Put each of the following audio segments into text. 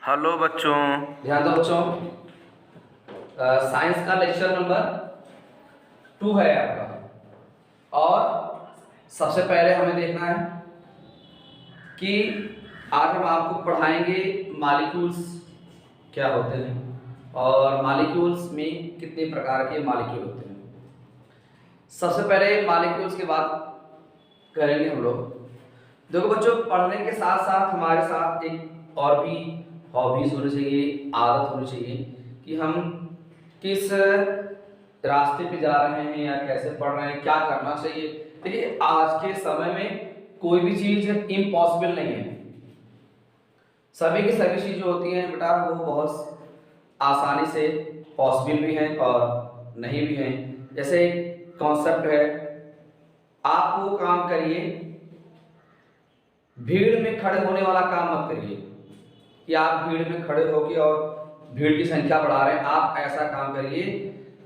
Hello बच्चों। ध्यान दो बच्चों, साइंस का लेक्चर नंबर 2 है आपका। और सबसे पहले हमें देखना है कि आज हम आपको पढ़ाएंगे मॉलिक्यूल्स क्या होते हैं और मॉलिक्यूल्स में कितने प्रकार के मॉलिक्यूल होते हैं। सबसे पहले मॉलिक्यूल्स की बात करेंगे हम लोग। देखो बच्चों, पढ़ने के साथ साथ हमारे साथ एक और भी हॉबीज होनी चाहिए, आदत होनी चाहिए कि हम किस रास्ते पे जा रहे हैं या कैसे पढ़ रहे हैं, क्या करना चाहिए। देखिए, आज के समय में कोई भी चीज इम्पॉसिबल नहीं है। सभी की सभी चीज जो होती हैं बेटा, वो बहुत आसानी से पॉसिबल भी हैं और नहीं भी हैं। जैसे एक कॉन्सेप्ट है, आप वो काम करिए, भीड़ में खड़े होने वाला काम मत करिए कि आप भीड़ में खड़े होकर और भीड़ की संख्या बढ़ा रहे हैं। आप ऐसा काम करिए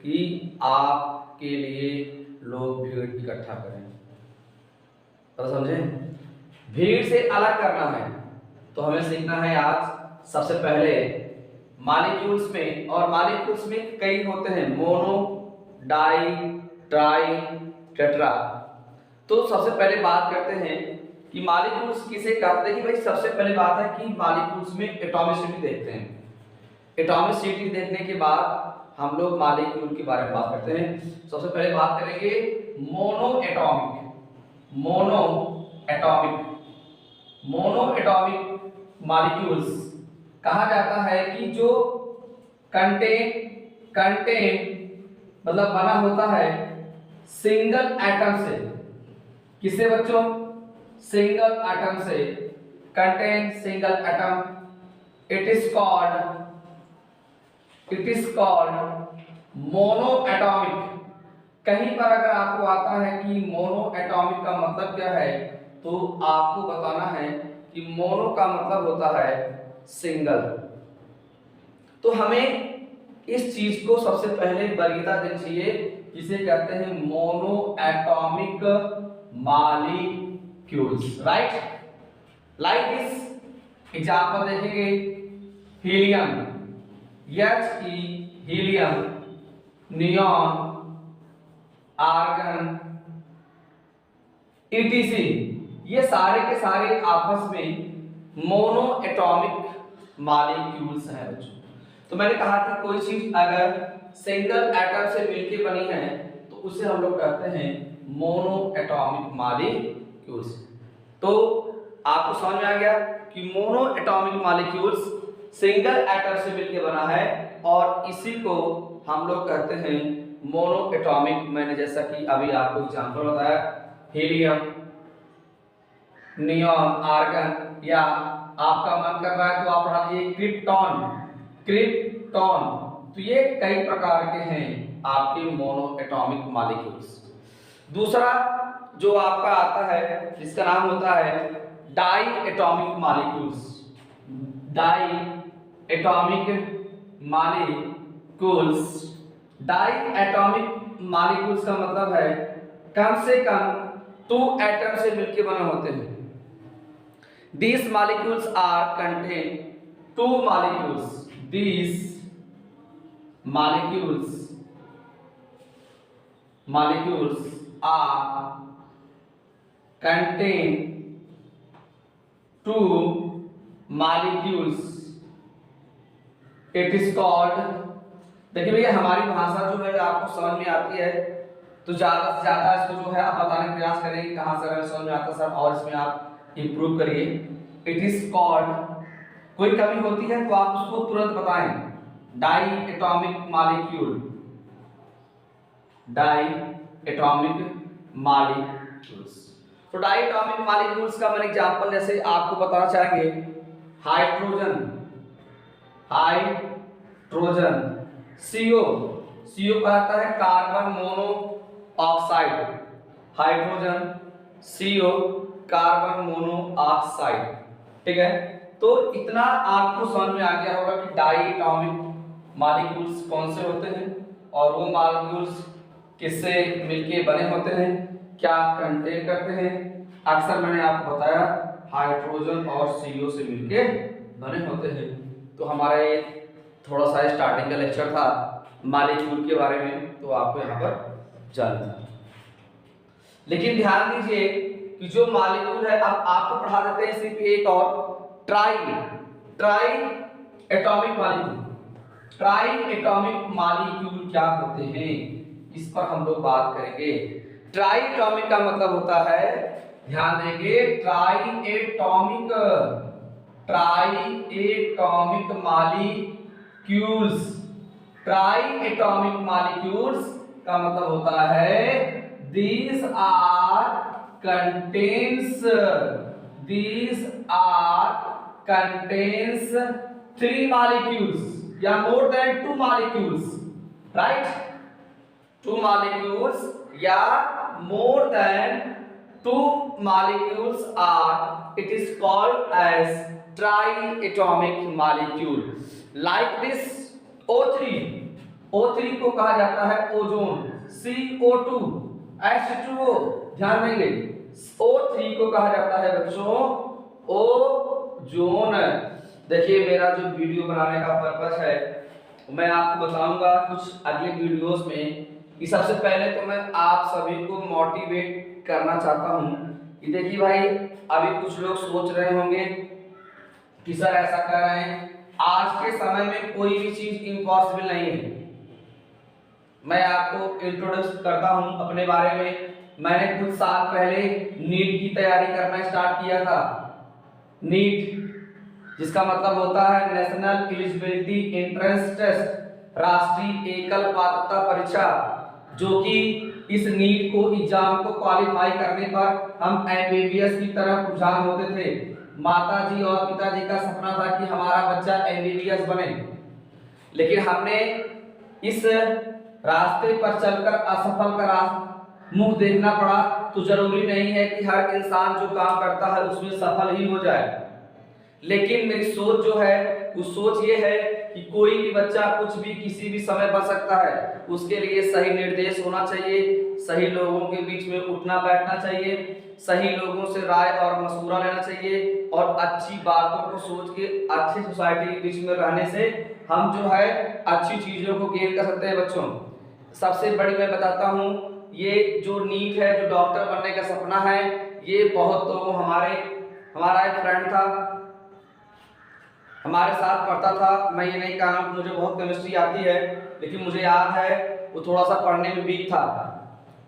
कि आपके लिए लोग भीड़ इकट्ठा करें। तो समझे, भीड़ से अलग करना है तो हमें सीखना है आज सबसे पहले मॉलिक्यूल्स में। और मॉलिक्यूल्स में कई होते हैं, मोनो, डाई, ट्राई, टेट्रा। तो सबसे पहले बात करते हैं कि मॉलिक्यूल्स किसे कहते हैं। कि भाई सबसे पहले बात है कि मॉलिक्यूल्स में एटॉमिसिटी देखते हैं। एटॉमिसिटी देखने के बाद हम लोग मॉलिक्यूल के बारे में बात करते हैं। सबसे पहले बात करेंगे mono atomic. Mono atomic, mono atomic molecules कहा जाता है कि जो कंटेन मतलब बना होता है सिंगल एटम से। किससे बच्चों? सिंगल एटम से। Contain single atom. It is called mono atomic. कहीं पर अगर आपको आता है कि मोनो एटॉमिक का मतलब क्या है, तो आपको बताना है कि मोनो का मतलब होता है सिंगल। तो हमें इस चीज को सबसे पहले वरीयता देनी चाहिए, जिसे कहते हैं mono atomic molecules, right. Like this example देखेंगे, हीलियम, He, helium, neon, argon, etc। ये सारे के सारे आपस में मोनो एटॉमिक मॉलिक्यूल्स हैं बच्चों। तो मैंने कहा कि कोई चीज अगर सिंगल एटम से मिलकर बनी है तो उसे हम लोग कहते हैं मोनो एटॉमिक मॉलिक्यूल्स। तो आपको समझ में आ गया कि mono atomic molecules single atom से मिलकर बना है और इसी को हम लोग कहते हैं मोनो एटॉमिक। मैंने जैसा कि अभी आपको एग्जांपल बताया, हीलियम, नियॉन, आर्गन, या आपका मन कर रहा है तो आप पढ़ा लीजिए क्रिप्टॉन। क्रिप्टॉन, तो ये कई प्रकार के हैं आपके मोनो एटॉमिक मॉलिक्यूल्स। दूसरा जो आपका आता है जिसका नाम होता है diatomic molecules. Diatomic molecules, diatomic molecules का मतलब है कम से कम 2 एटम से मिलकर बने होते हैं। These molecules are contain 2 molecules. These molecules are contain 2 molecules. It is called, देखिए भैया हमारी भाषा जो है आपको समझ में आती है तो ज्यादा से ज्यादा इसको जो है आप बताने का प्रयास करेंगे कहां से अगर समझ में आता सर, और इसमें आप इंप्रूव करिए। इट इज कॉल्ड, कोई कमी होती है तो आप उसको तुरंत बताएं। Diatomic molecule, diatomic molecules. तो डाई एटॉमिक मॉलिक्यूल्स का मैंने एग्जांपल जैसे आपको बताना चाहेंगे, हाइड्रोजन, हाइड्रोजन, CO, CO कहता है carbon mono oxide. Hydrogen, CO, carbon mono oxide. ठीक है, तो इतना आपको समझ में आ गया होगा कि डाई एटॉमिक मॉलिक्यूल्स कौन से होते हैं और वो मॉलिक्यूल्स किससे मिलके बने होते हैं, क्या कंटेन करते हैं। अक्सर मैंने आपको बताया हाइड्रोजन और CO से मिलके बने होते हैं। तो हमारा ये थोड़ा सा स्टार्टिंग का लेक्चर था मॉलिक्यूल के बारे में, तो आपको यहाँ पर जानना था। लेकिन ध्यान दीजिए कि जो मॉलिक्यूल है, अब आपको पढ़ा देते हैं सिर्फ एक और try atomic molecule. Try atomic molecule क्या होते हैं, इस पर हम लोग बात करेंगे। ट्राई एटॉमिक का मतलब होता है, ध्यान देंगे, try atomic molecules. Try atomic molecules का मतलब होता है these are contains 3 molecules या more than 2 molecules, right? 2 molecules या more than 2 molecules are, it is called as triatomic molecule. Like this O3 को कहा जाता है ओजोन, CO2 H2O, ध्यान देंगे, O3 को कहा जाता है बच्चों ओजोन। देखिए मेरा जो वीडियो बनाने का पर्पस है, मैं आपको बताऊंगा कुछ अगले वीडियोस में कि सबसे पहले तो मैं आप सभी को मोटिवेट करना चाहता हूं कि देखिए भाई, अभी कुछ लोग सोच रहे होंगे कि सर ऐसा कर रहे हैं, आज के समय में कोई भी चीज इम्पॉसिबल नहीं है। मैं आपको इंट्रोड्यूस करता हूं अपने बारे में। मैंने कुछ साल पहले नीट की तैयारी करना स्टार्ट किया था। नीट जिसका मतलब होता है नेशनल एलिजिबिलिटी एंट्रेंस टेस्ट, राष्ट्रीय एकल पात्रता परीक्षा, जो कि इस नीट को एग्जाम को क्वालिफाई करने पर हम एमबीबीएस की तरफ रुझान होते थे। माताजी और पिताजी का सपना था कि हमारा बच्चा एमबीबीएस बने, लेकिन हमने इस रास्ते पर चलकर असफल का मुंह देखना पड़ा। तो जरूरी नहीं है कि हर इंसान जो काम करता है उसमें सफल ही हो जाए, लेकिन मेरी सोच जो है वो सोच ये है कि कोई भी बच्चा कुछ भी किसी भी समय बन सकता है। उसके लिए सही निर्देश होना चाहिए, सही लोगों के बीच में उठना बैठना चाहिए, सही लोगों से राय और मशवरा लेना चाहिए, और अच्छी बातों को सोच के अच्छी सोसाइटी के बीच में रहने से हम जो है अच्छी चीजों को गेन कर सकते हैं। बच्चों सबसे बड़ी मैं बताता हूँ, ये जो नीट है, जो डॉक्टर बनने का सपना है, ये बहुत तो हमारा एक फ्रेंड था, हमारे साथ पढ़ता था। मैं ये नहीं कहूँ मुझे बहुत केमिस्ट्री आती है, लेकिन मुझे याद है वो थोड़ा सा पढ़ने में वीक था।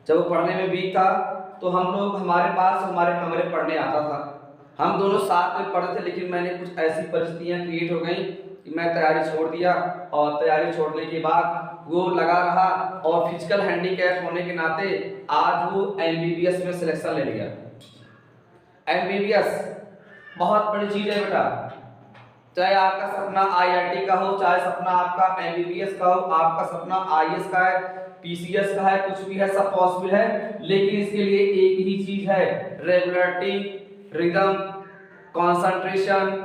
जब वो पढ़ने में वीक था तो हम लोग हमारे पास हमारे कमरे पढ़ने आता था, हम दोनों साथ में पढ़ते थे। लेकिन मैंने कुछ ऐसी परिस्थितियां क्रिएट हो गई कि मैं तैयारी छोड़ दिया, और तैयारी छोड़ने के बाद वो लगा रहा, और फिजिकल हैंडीकैप होने के नाते आज वो एमबीबीएस में सिलेक्शन ले लिया। एमबीबीएस बहुत बड़ी चीज है बेटा, चाहे आपका सपना आईआईटी का हो, चाहे सपना आपका एमबीबीएस का हो, आपका सपना आईएएस का है, पीसीएस का है, कुछ भी है, सब पॉसिबल है। लेकिन इसके लिए एक ही चीज है, रेगुलरिटी, रिदम, कंसंट्रेशन,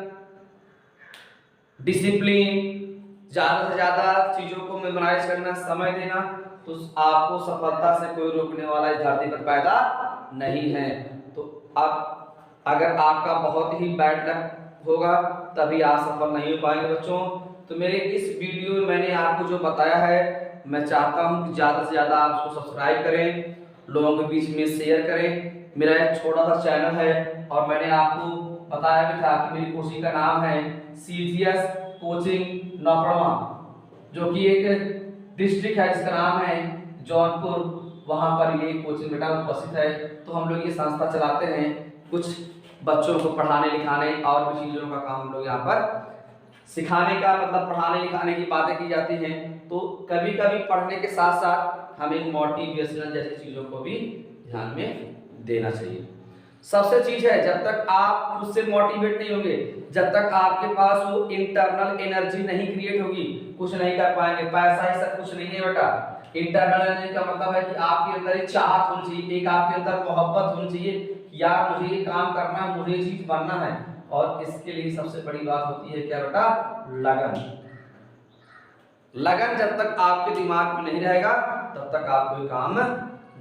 डिसिप्लिन, ज्यादा से ज्यादा चीजों को मेमोराइज करना, समय देना, तो आपको सफलता से कोई रोकने वाला इस धरती पर पैदा नहीं है। तो अब अगर आपका बहुत ही बैड लक होगा तभी आप सफल नहीं हो पाएंगे बच्चों। तो मेरे इस वीडियो में मैंने आपको जो बताया है, मैं चाहता हूं कि ज़्यादा से ज़्यादा आप उसको सब्सक्राइब करें, लोगों के बीच में शेयर करें। मेरा एक छोटा सा चैनल है, और मैंने आपको बताया भी था कि मेरी कोचिंग का नाम है CGS कोचिंग नौपड़वा, जो कि एक डिस्ट्रिक्ट है जिसका नाम है जौनपुर। वहाँ पर ये कोचिंग बेटा उपस्थित है। तो हम लोग ये संस्था चलाते हैं, कुछ बच्चों को पढ़ाने लिखाने और भी चीज़ों का काम हम लोग यहाँ पर सिखाने का, मतलब पढ़ाने लिखाने की बातें की जाती हैं। तो कभी कभी पढ़ने के साथ साथ हमें मोटिवेशनल जैसी चीज़ों को भी ध्यान में देना चाहिए। सबसे चीज है, जब तक आप खुद से मोटिवेट नहीं होंगे, जब तक आपके पास वो इंटरनल एनर्जी नहीं क्रिएट होगी, कुछ नहीं कर पाएंगे। पैसा ही सब कुछ नहीं है बेटा। इंटरनल एनर्जी का मतलब है कि आपके अंदर एक चाहत होनी चाहिए, एक आपके अंदर मोहब्बत होनी चाहिए, यार मुझे ये काम करना है, मुझे ये चीज बनना है। और इसके लिए सबसे बड़ी बात होती है क्या बेटा? लगन। लगन जब तक आपके दिमाग में नहीं रहेगा तब तक आप कोई काम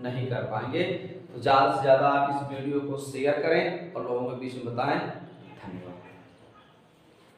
नहीं कर पाएंगे। तो ज़्यादा से ज़्यादा आप इस वीडियो को शेयर करें और लोगों के बीच में बताएं।